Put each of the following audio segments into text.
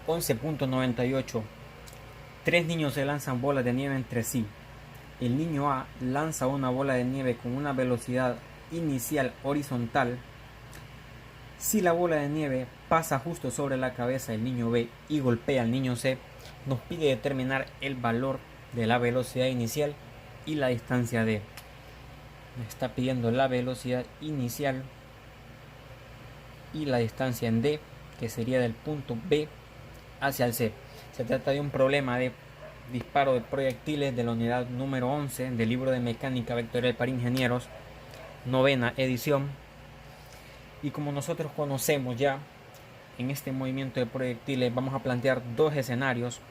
11.98. Tres niños se lanzan bolas de nieve entre sí. El niño A lanza una bola de nieve con una velocidad inicial horizontal. Si la bola de nieve pasa justo sobre la cabeza del niño B y golpea al niño C, nos pide determinar el valor de la velocidad inicial y la distancia D. Nos está pidiendo la velocidad inicial y la distancia en D, que sería del punto B hacia el C. Se trata de un problema de disparo de proyectiles de la unidad número 11 del libro de mecánica vectorial para ingenieros, novena edición. Y como nosotros conocemos ya, en este movimiento de proyectiles vamos a plantear dos escenarios,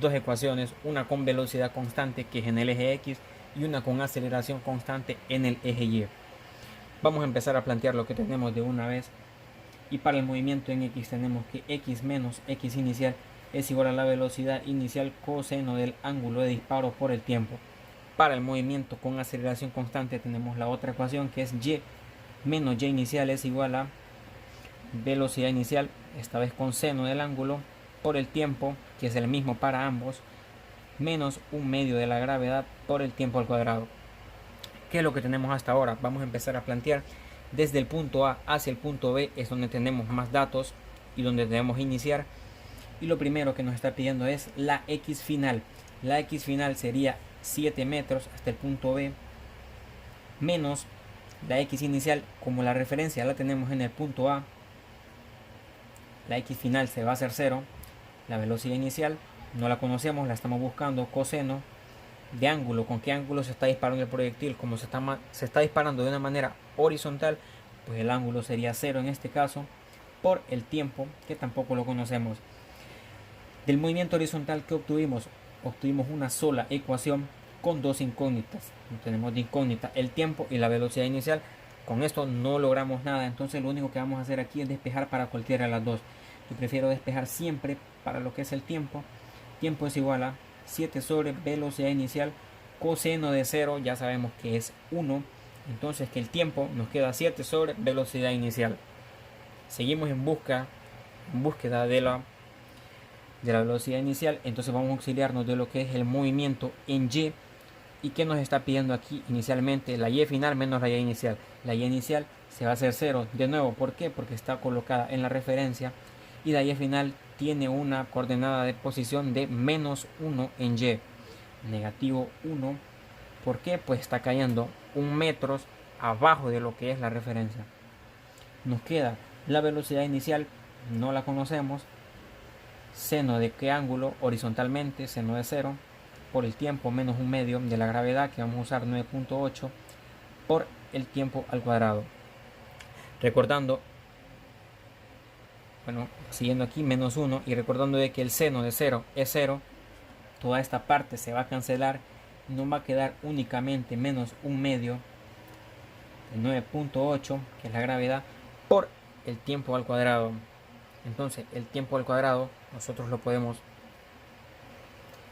dos ecuaciones, una con velocidad constante, que es en el eje X, y una con aceleración constante en el eje Y. Vamos a empezar a plantear lo que tenemos de una vez. Y para el movimiento en X tenemos que X menos X inicial es igual a la velocidad inicial coseno del ángulo de disparo por el tiempo. Para el movimiento con aceleración constante tenemos la otra ecuación, que es Y menos Y inicial es igual a velocidad inicial, esta vez con seno del ángulo, por el tiempo, que es el mismo para ambos, menos un medio de la gravedad por el tiempo al cuadrado. ¿Qué es lo que tenemos hasta ahora? Vamos a empezar a plantear desde el punto A hacia el punto B, es donde tenemos más datos y donde debemos iniciar. Y lo primero que nos está pidiendo es la X final. La X final sería 7 metros hasta el punto B, menos la X inicial. Como la referencia la tenemos en el punto A, la X final se va a hacer 0. La velocidad inicial no la conocemos, la estamos buscando, coseno de ángulo, con qué ángulo se está disparando el proyectil. Como se está disparando de una manera horizontal, pues el ángulo sería 0 en este caso, por el tiempo, que tampoco lo conocemos. Del movimiento horizontal que obtuvimos una sola ecuación con dos incógnitas. Tenemos de incógnita el tiempo y la velocidad inicial. Con esto no logramos nada, entonces lo único que vamos a hacer aquí es despejar para cualquiera de las dos. Yo prefiero despejar siempre para lo que es el tiempo. Tiempo es igual a 7 sobre velocidad inicial coseno de 0, ya sabemos que es 1, entonces que el tiempo nos queda 7 sobre velocidad inicial. Seguimos en búsqueda de la velocidad inicial, entonces vamos a auxiliarnos de lo que es el movimiento en Y. ¿Y qué nos está pidiendo aquí inicialmente? La Y final menos la Y inicial. La Y inicial se va a hacer 0 de nuevo. ¿Por qué? Porque está colocada en la referencia. Y la Y final tiene una coordenada de posición de menos 1 en Y. Negativo 1. ¿Por qué? Pues está cayendo 1 metros abajo de lo que es la referencia. Nos queda la velocidad inicial, no la conocemos. Seno de qué ángulo horizontalmente, seno de 0, por el tiempo menos un medio de la gravedad, que vamos a usar 9.8 por el tiempo al cuadrado. Recordando, bueno, siguiendo aquí, menos 1, y recordando de que el seno de 0 es 0, toda esta parte se va a cancelar, nos va a quedar únicamente menos un medio de 9.8, que es la gravedad, por el tiempo al cuadrado. Entonces el tiempo al cuadrado nosotros lo podemos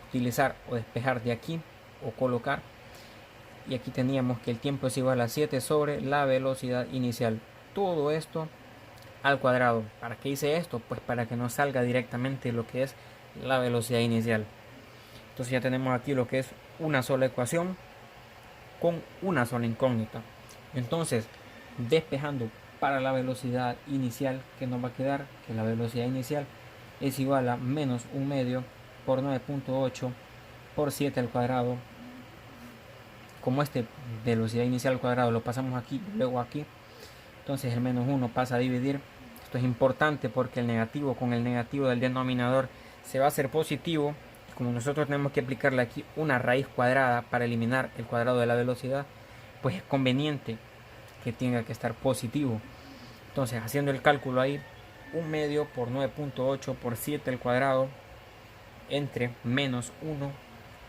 utilizar o despejar de aquí o colocar, y aquí teníamos que el tiempo es igual a 7 sobre la velocidad inicial. Todo esto al cuadrado. ¿Para qué hice esto? Pues para que nos salga directamente lo que es la velocidad inicial. Entonces ya tenemos aquí lo que es una sola ecuación con una sola incógnita. Entonces, despejando para la velocidad inicial, que nos va a quedar que la velocidad inicial es igual a menos un medio por 9.8 por 7 al cuadrado. Como este velocidad inicial al cuadrado lo pasamos aquí, luego aquí, entonces el menos 1 pasa a dividir. Esto es importante porque el negativo con el negativo del denominador se va a hacer positivo. Como nosotros tenemos que aplicarle aquí una raíz cuadrada para eliminar el cuadrado de la velocidad, pues es conveniente que tenga que estar positivo. Entonces, haciendo el cálculo ahí, un medio por 9.8 por 7 al cuadrado entre menos 1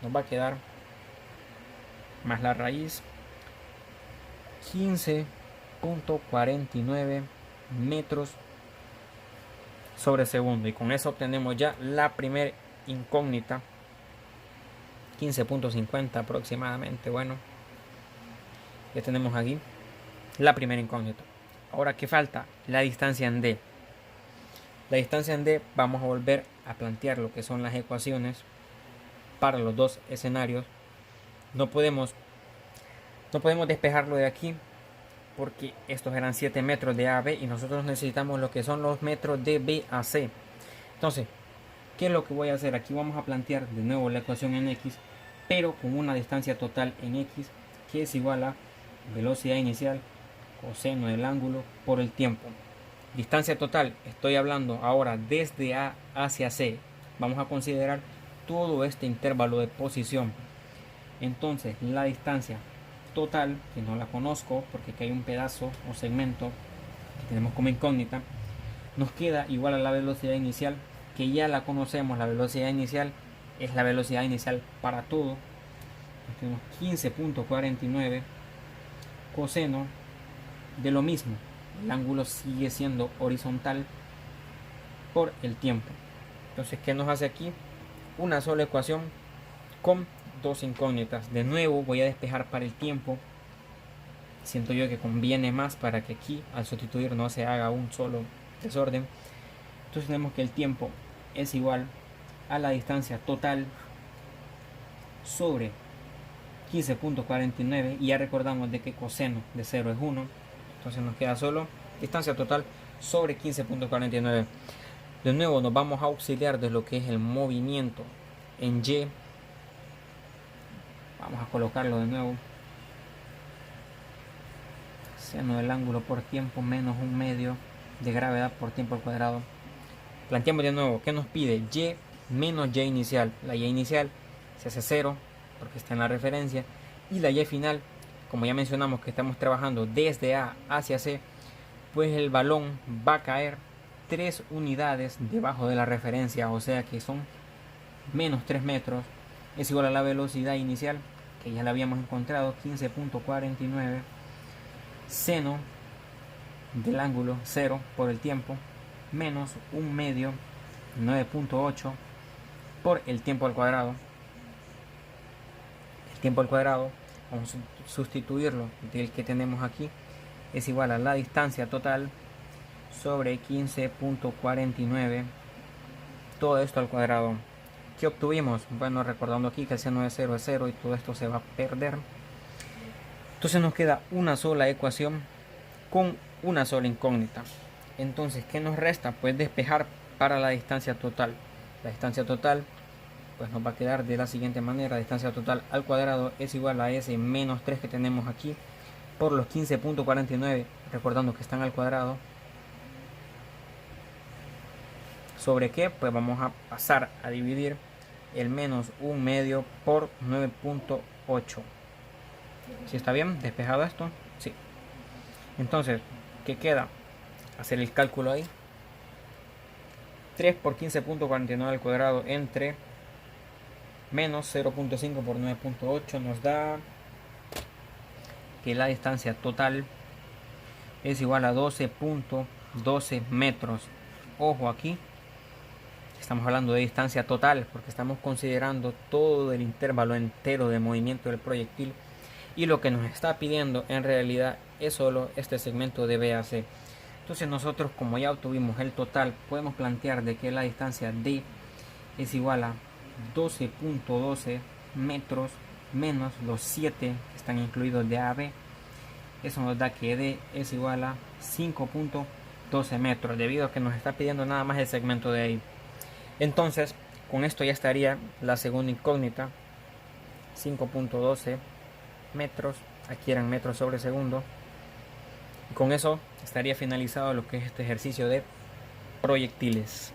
nos va a quedar, más la raíz, 15.49 metros sobre segundo. Y con eso obtenemos ya la primera incógnita, 15.50 aproximadamente. Bueno, ya tenemos aquí la primera incógnita. Ahora, ¿qué falta? La distancia en D. La distancia en D vamos a volver a plantear lo que son las ecuaciones para los dos escenarios. No podemos despejarlo de aquí porque estos eran 7 metros de A a B y nosotros necesitamos lo que son los metros de B a C. Entonces, ¿qué es lo que voy a hacer? Aquí vamos a plantear de nuevo la ecuación en X, pero con una distancia total en X que es igual a velocidad inicial, coseno del ángulo por el tiempo. Distancia total, estoy hablando ahora desde A hacia C. Vamos a considerar todo este intervalo de posición. Entonces, la distancia total, que no la conozco porque aquí hay un pedazo o segmento que tenemos como incógnita, nos queda igual a la velocidad inicial, que ya la conocemos. La velocidad inicial es la velocidad inicial para todo. Tenemos 15.49 coseno de lo mismo. El ángulo sigue siendo horizontal por el tiempo. Entonces, ¿qué nos hace aquí? Una sola ecuación con dos incógnitas. De nuevo voy a despejar para el tiempo. Siento yo que conviene más para que aquí al sustituir no se haga un solo desorden. Entonces tenemos que el tiempo es igual a la distancia total sobre 15.49 y ya recordamos de que coseno de 0 es 1. Entonces nos queda solo distancia total sobre 15.49. De nuevo nos vamos a auxiliar de lo que es el movimiento en Y. Vamos a colocarlo de nuevo. Seno del ángulo por tiempo menos un medio de gravedad por tiempo al cuadrado. Planteamos de nuevo, ¿qué nos pide? Y menos Y inicial. La Y inicial se hace 0 porque está en la referencia. Y la Y final, como ya mencionamos que estamos trabajando desde A hacia C, pues el balón va a caer 3 unidades debajo de la referencia, o sea que son menos 3 metros. Es igual a la velocidad inicial, que ya la habíamos encontrado, 15.49, seno del ángulo 0 por el tiempo, menos un medio, 9.8 por el tiempo al cuadrado. El tiempo al cuadrado, vamos a sustituirlo del que tenemos aquí, es igual a la distancia total sobre 15.49, todo esto al cuadrado. ¿Qué obtuvimos? Bueno, recordando aquí que el seno de 0 es 0 y todo esto se va a perder. Entonces nos queda una sola ecuación con una sola incógnita. Entonces, ¿qué nos resta? Pues despejar para la distancia total. La distancia total pues nos va a quedar de la siguiente manera. Distancia total al cuadrado es igual a ese menos 3 que tenemos aquí por los 15.49, recordando que están al cuadrado. ¿Sobre qué? Pues vamos a pasar a dividir el menos un medio por 9.8. ¿Sí está bien despejado esto? Sí. Entonces, ¿qué queda? Hacer el cálculo ahí. 3 por 15.49 al cuadrado entre menos 0.5 por 9.8 nos da que la distancia total es igual a 12.12 metros. Ojo aquí, estamos hablando de distancia total porque estamos considerando todo el intervalo entero de movimiento del proyectil y lo que nos está pidiendo en realidad es solo este segmento de B a C. Entonces nosotros, como ya obtuvimos el total, podemos plantear de que la distancia D es igual a 12.12 metros menos los 7 que están incluidos de A a B. Eso nos da que D es igual a 5.12 metros, debido a que nos está pidiendo nada más el segmento de ahí. Entonces, con esto ya estaría la segunda incógnita, 5.12 metros, aquí eran metros sobre segundo. Y con eso estaría finalizado lo que es este ejercicio de proyectiles.